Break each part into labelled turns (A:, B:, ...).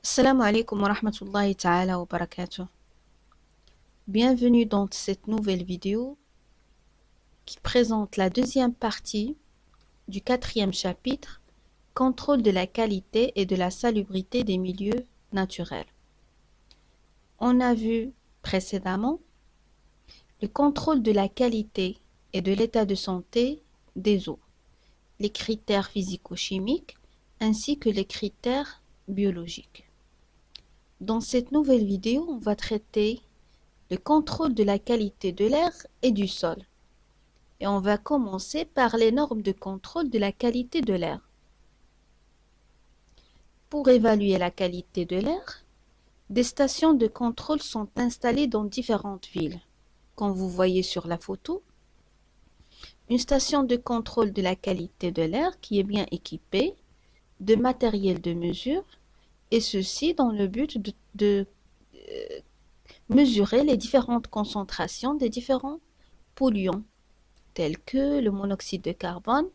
A: Assalamu alaikum wa rahmatullahi ta'ala wa barakatuh. Bienvenue dans cette nouvelle vidéo qui présente la deuxième partie du quatrième chapitre, contrôle de la qualité et de la salubrité des milieux naturels. On a vu précédemment le contrôle de la qualité et de l'état de santé des eaux, les critères physico-chimiques ainsi que les critères biologiques. Dans cette nouvelle vidéo, on va traiter le contrôle de la qualité de l'air et du sol. Et on va commencer par les normes de contrôle de la qualité de l'air. Pour évaluer la qualité de l'air, des stations de contrôle sont installées dans différentes villes. Comme vous voyez sur la photo, une station de contrôle de la qualité de l'air qui est bien équipée de matériel de mesure, et ceci dans le but de mesurer les différentes concentrations des différents polluants, tels que le monoxyde de carbone,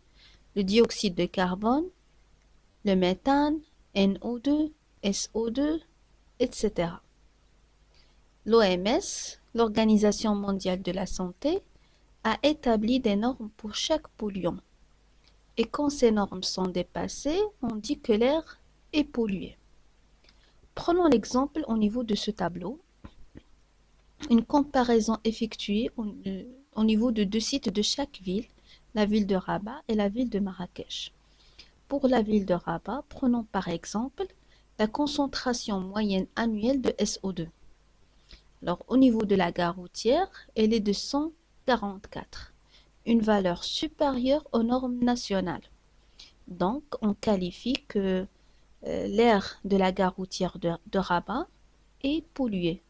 A: le dioxyde de carbone, le méthane, NO2, SO2, etc. L'OMS, l'Organisation mondiale de la santé, a établi des normes pour chaque polluant. Et quand ces normes sont dépassées, on dit que l'air est pollué. Prenons l'exemple au niveau de ce tableau. Une comparaison effectuée au niveau de deux sites de chaque ville, la ville de Rabat et la ville de Marrakech. Pour la ville de Rabat, prenons par exemple la concentration moyenne annuelle de SO2. Alors, au niveau de la gare routière, elle est de 144, une valeur supérieure aux normes nationales. Donc, on qualifie que l'air de la gare routière de Rabat est pollué,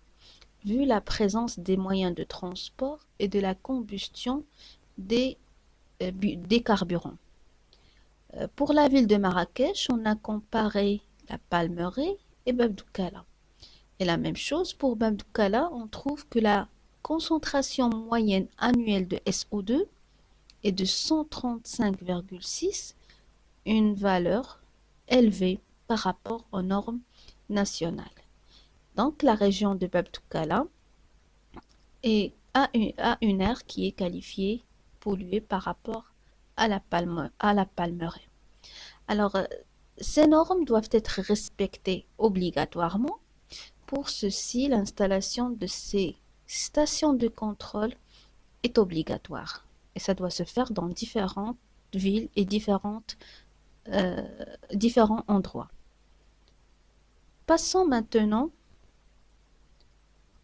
A: vu la présence des moyens de transport et de la combustion des carburants. Pour la ville de Marrakech, on a comparé la Palmeraie et Babdoukala. Et la même chose pour Babdoukala, on trouve que la concentration moyenne annuelle de SO2 est de 135,6, une valeur élevée par rapport aux normes nationales. Donc, la région de Babdoukala a une aire qui est qualifiée polluée par rapport à la Palmeraie. Alors, ces normes doivent être respectées obligatoirement. Pour ceci, l'installation de ces stations de contrôle est obligatoire. Et ça doit se faire dans différentes villes et différents endroits. Passons maintenant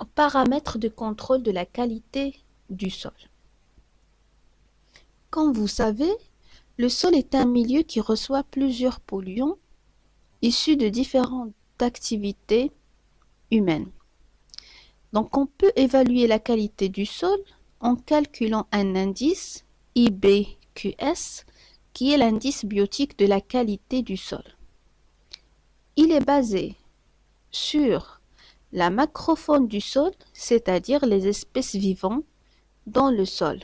A: aux paramètres de contrôle de la qualité du sol. Comme vous savez, le sol est un milieu qui reçoit plusieurs polluants issus de différentes activités humaines. Donc, on peut évaluer la qualité du sol en calculant un indice IBQS, qui est l'indice biotique de la qualité du sol. Il est basé sur la macrofaune du sol, c'est-à-dire les espèces vivantes dans le sol,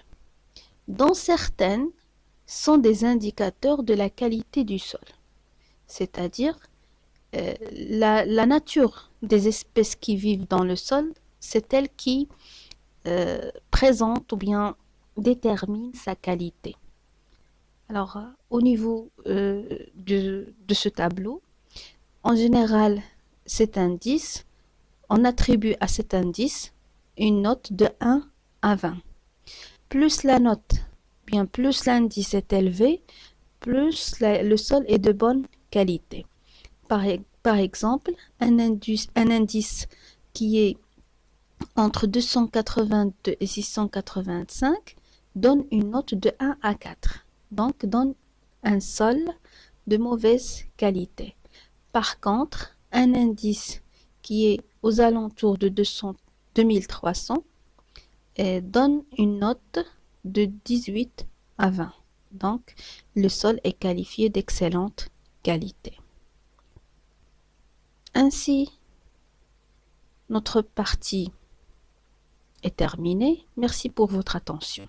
A: dont certaines sont des indicateurs de la qualité du sol, c'est-à-dire la nature des espèces qui vivent dans le sol, c'est elle qui présente ou bien détermine sa qualité. Alors, au niveau de ce tableau, en général, cet indice, on attribue à cet indice une note de 1 à 20. Plus la note, bien plus l'indice est élevé, plus le sol est de bonne qualité. Par exemple, un indice qui est entre 282 et 685 donne une note de 1 à 4, donc donne un sol de mauvaise qualité. Par contre, un indice qui est aux alentours de 2300 donne une note de 18 à 20. Donc, le sol est qualifié d'excellente qualité. Ainsi, notre partie est terminée. Merci pour votre attention.